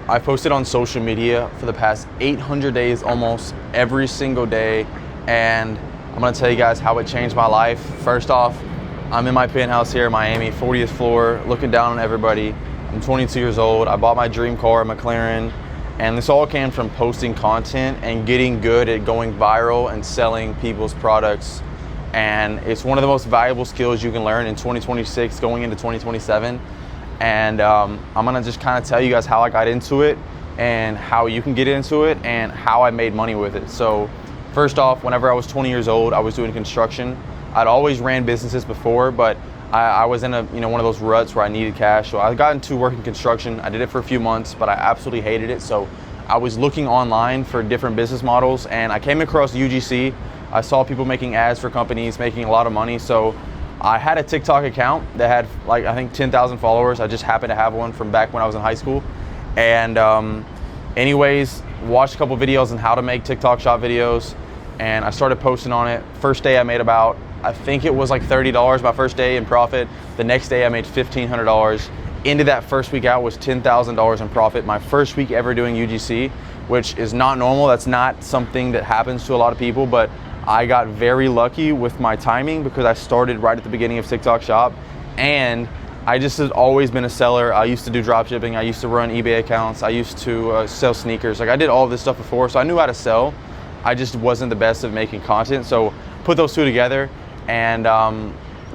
I posted on social media for the past 800 days, almost every single day, and I'm gonna tell you guys how it changed my life. First off, I'm in my penthouse here in Miami, 40th floor, looking down on everybody. I'm 22 years old. I bought my dream car, a McLaren, and this all came from posting content and getting good at going viral and selling people's products. And it's one of the most valuable skills you can learn in 2026 going into 2027. And I'm gonna just kind of tell you guys how I got into it and how you can get into it and how I made money with it. So first off, whenever I was 20 years old, I was doing construction. I'd always ran businesses before, but I was in one of those ruts where I needed cash. So I got into working construction. I did it for a few months, but I absolutely hated it. So I was looking online for different business models, and I came across UGC. I saw people making ads for companies, making a lot of money. So I had a TikTok account that had I think 10,000 followers. I just happened to have one from back when I was in high school. And anyways, watched a couple videos on how to make TikTok shop videos, and I started posting on it. First day I made about, I think it was like $30 my first day in profit. The next day I made $1,500. Into that first week out was $10,000 in profit. My first week ever doing UGC, which is not normal. That's not something that happens to a lot of people, but I got very lucky with my timing because I started right at the beginning of TikTok shop, and I just have always been a seller. I used to do drop shipping. I used to run eBay accounts. I used to sell sneakers. Like, I did all of this stuff before, so I knew how to sell. I just wasn't the best at making content. So put those two together, and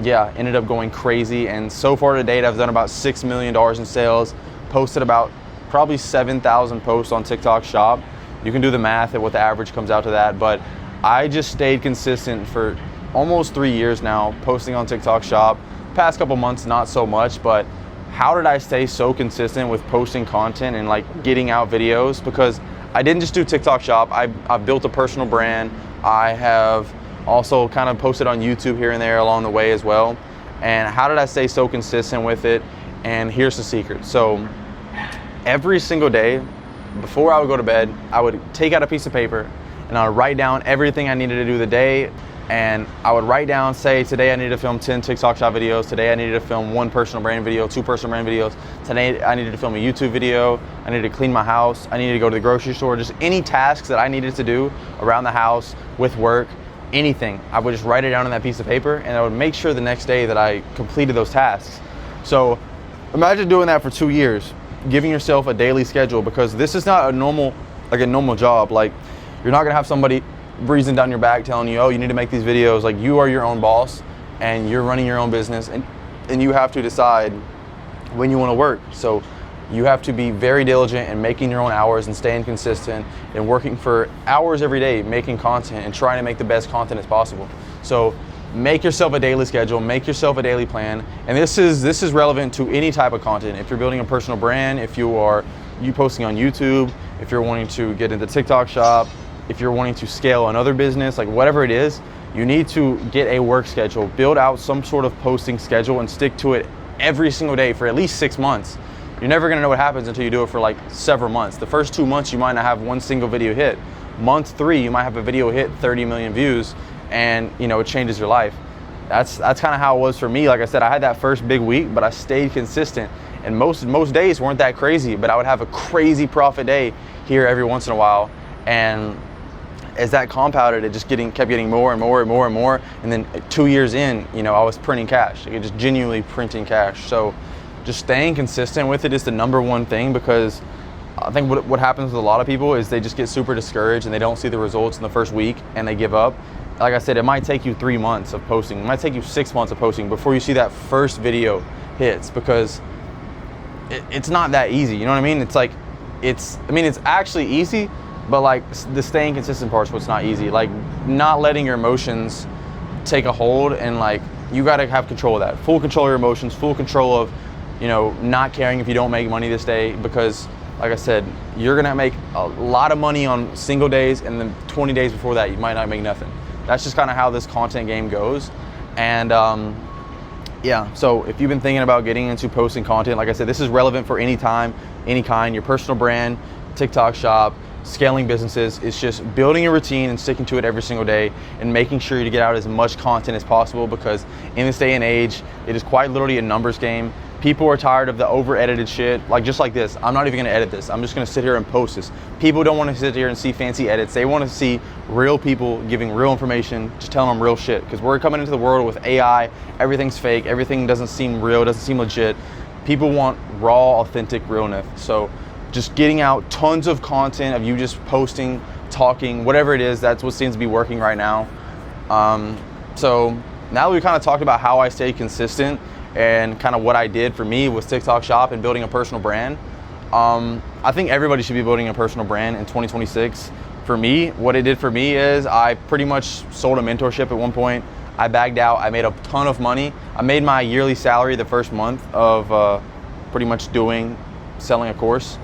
yeah, ended up going crazy. And so far to date, I've done about $6 million in sales, posted about probably 7,000 posts on TikTok shop. You can do the math at what the average comes out to that, but I just stayed consistent for almost 3 years now, posting on TikTok shop. Past couple months, not so much, but how did I stay so consistent with posting content and like getting out videos? Because I didn't just do TikTok shop. I've built a personal brand. I have also kind of posted on YouTube here and there along the way as well. And how did I stay so consistent with it? And here's the secret. So every single day before I would go to bed, I would take out a piece of paper and I would write down everything I needed to do the day. And I would write down, say, today I needed to film 10 TikTok shop videos. Today I needed to film 1 personal brand video, 2 personal brand videos. Today I needed to film a YouTube video. I needed to clean my house. I needed to go to the grocery store. Just any tasks that I needed to do around the house, with work, anything. I would just write it down on that piece of paper, and I would make sure the next day that I completed those tasks. So imagine doing that for 2 years, giving yourself a daily schedule, because this is not a normal job. Like, you're not gonna have somebody breathing down your back telling you, oh, you need to make these videos. Like, you are your own boss and you're running your own business, and you have to decide when you want to work. So you have to be very diligent in making your own hours and staying consistent and working for hours every day, making content and trying to make the best content as possible. So make yourself a daily schedule, make yourself a daily plan. And this is relevant to any type of content. If you're building a personal brand, if you posting on YouTube, if you're wanting to get into TikTok shop, if you're wanting to scale another business, like whatever it is, you need to get a work schedule, build out some sort of posting schedule and stick to it every single day for at least 6 months. You're never gonna know what happens until you do it for like several months. The first 2 months, you might not have one single video hit. Month 3, you might have a video hit 30 million views, and it changes your life. That's kind of how it was for me. Like I said, I had that first big week, but I stayed consistent. And most days weren't that crazy, but I would have a crazy profit day here every once in a while. And as that compounded, it just kept getting more and more and more and more. And then 2 years in, I was printing cash, like just genuinely printing cash. So just staying consistent with it is the number one thing, because I think what happens with a lot of people is they just get super discouraged and they don't see the results in the first week and they give up. Like I said, it might take you 3 months of posting. It might take you 6 months of posting before you see that first video hits, because it's not that easy. You know what I mean? It's actually easy, but like the staying consistent part is what's not easy. Like, not letting your emotions take a hold, and like you got to have control of that. Full control of your emotions, full control of, not caring if you don't make money this day, because like I said, you're gonna make a lot of money on single days, and then 20 days before that, you might not make nothing. That's just kind of how this content game goes. And yeah, so if you've been thinking about getting into posting content, like I said, this is relevant for any time, any kind, your personal brand, TikTok shop, scaling businesses. It's just building a routine and sticking to it every single day and making sure you get out as much content as possible, because in this day and age, it is quite literally a numbers game. People are tired of the over-edited shit, like just like this. I'm not even gonna edit this. I'm just gonna sit here and post this. People don't wanna sit here and see fancy edits. They wanna see real people giving real information, just telling them real shit. Because we're coming into the world with AI, everything's fake, everything doesn't seem real, doesn't seem legit. People want raw, authentic realness. So just getting out tons of content of you just posting, talking, whatever it is, that's what seems to be working right now. So now that we kind of talked about how I stay consistent and kind of what I did for me with TikTok Shop and building a personal brand, I think everybody should be building a personal brand in 2026. For me, what it did for me is I pretty much sold a mentorship at one point. I bagged out, I made a ton of money. I made my yearly salary the first month of pretty much selling a course.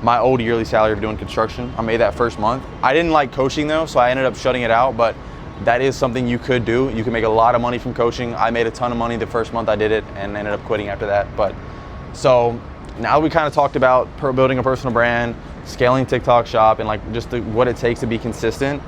My old yearly salary of doing construction, I made that first month. I didn't like coaching though, so I ended up shutting it out, but that is something you could do. You can make a lot of money from coaching. I made a ton of money the first month I did it and ended up quitting after that. But so now we kind of talked about building a personal brand, scaling TikTok Shop, and like just what it takes to be consistent.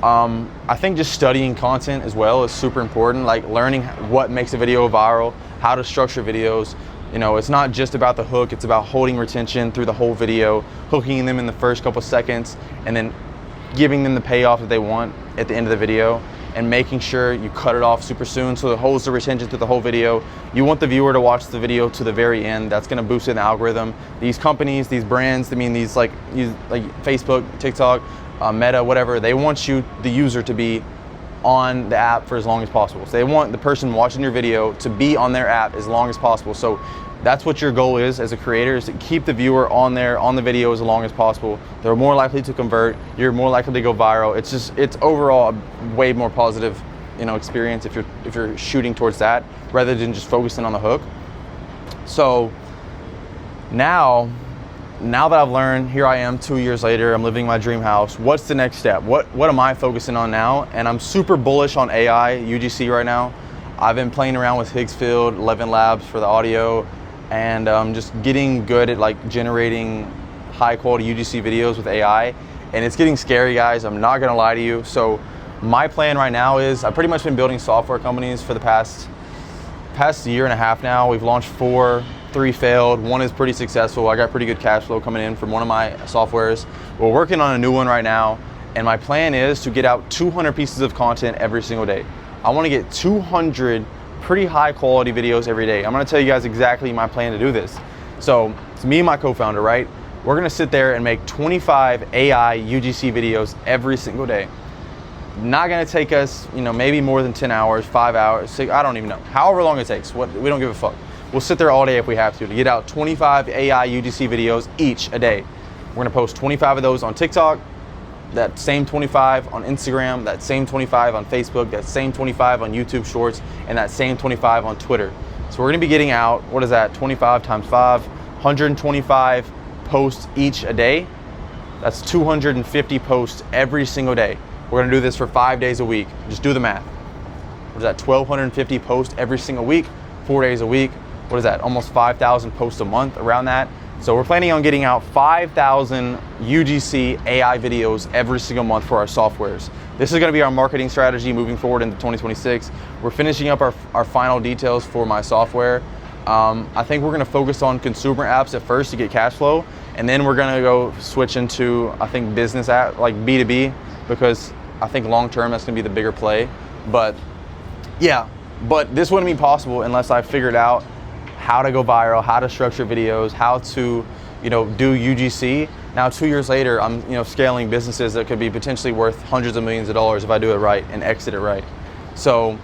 I think just studying content as well is super important, like learning what makes a video viral, how to structure videos. You know, it's not just about the hook, it's about holding retention through the whole video, hooking them in the first couple seconds, and then giving them the payoff that they want at the end of the video, and making sure you cut it off super soon so it holds the retention through the whole video. You want the viewer to watch the video to the very end. That's gonna boost in the algorithm. These companies, these brands, I mean, these like Facebook, TikTok, Meta, whatever, they want you, the user, to be on the app for as long as possible. So they want the person watching your video to be on their app as long as possible. So that's what your goal is as a creator, is to keep the viewer on there, on the video as long as possible. They're more likely to convert, you're more likely to go viral. It's overall a way more positive, experience if you're shooting towards that rather than just focusing on the hook. So now that I've learned, here I am 2 years later, I'm living my dream house. What's the next step? What am I focusing on now? And I'm super bullish on AI, UGC right now. I've been playing around with Higgsfield, 11 Labs for the audio, and just getting good at like generating high quality UGC videos with AI. And it's getting scary, guys. I'm not gonna lie to you. So my plan right now is I've pretty much been building software companies for the past year and a half now. We've launched 4, 3 failed, 1 is pretty successful. I got pretty good cash flow coming in from one of my softwares. We're working on a new one right now, and my plan is to get out 200 pieces of content every single day. I wanna get 200 pretty high quality videos every day. I'm gonna tell you guys exactly my plan to do this. So it's me and my co-founder, right? We're gonna sit there and make 25 AI UGC videos every single day. Not gonna take us, maybe more than 10 hours, 5 hours, 6, I don't even know. However long it takes, we don't give a fuck. We'll sit there all day if we have to get out 25 AI UGC videos each a day. We're gonna post 25 of those on TikTok, that same 25 on Instagram, that same 25 on Facebook, that same 25 on YouTube Shorts, and that same 25 on Twitter. So we're gonna be getting out, what is that, 25 times 5, 125 posts each a day. That's 250 posts every single day. We're gonna do this for 5 days a week. Just do the math. What is that, 1,250 posts every single week, 4 days a week. What is that, almost 5,000 posts a month, around that. So we're planning on getting out 5,000 UGC AI videos every single month for our softwares. This is gonna be our marketing strategy moving forward into 2026. We're finishing up our final details for my software. I think we're gonna focus on consumer apps at first to get cash flow, and then we're gonna go switch into, I think, business app, like B2B, because I think long-term that's gonna be the bigger play. But yeah, but this wouldn't be possible unless I figured out how to go viral, how to structure videos, how to, do UGC. Now 2 years later, I'm, scaling businesses that could be potentially worth hundreds of millions of dollars if I do it right and exit it right. So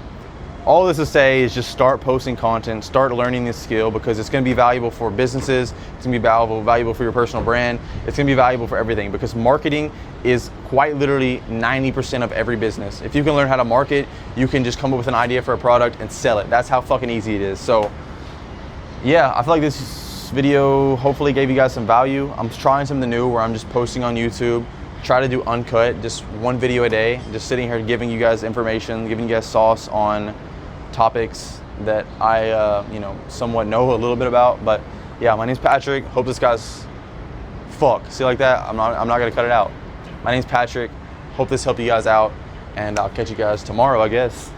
all this to say is just start posting content, start learning this skill, because it's gonna be valuable for businesses, it's gonna be valuable for your personal brand, it's gonna be valuable for everything, because marketing is quite literally 90% of every business. If you can learn how to market, you can just come up with an idea for a product and sell it. That's how fucking easy it is. So yeah, I feel like this video hopefully gave you guys some value. I'm trying something new where I'm just posting on YouTube, try to do uncut, just 1 video a day, just sitting here giving you guys information, giving you guys sauce on topics that I, somewhat know a little bit about. But yeah, my name's Patrick. Hope this guy's see like that? I'm not gonna cut it out. My name's Patrick. Hope this helped you guys out, and I'll catch you guys tomorrow, I guess.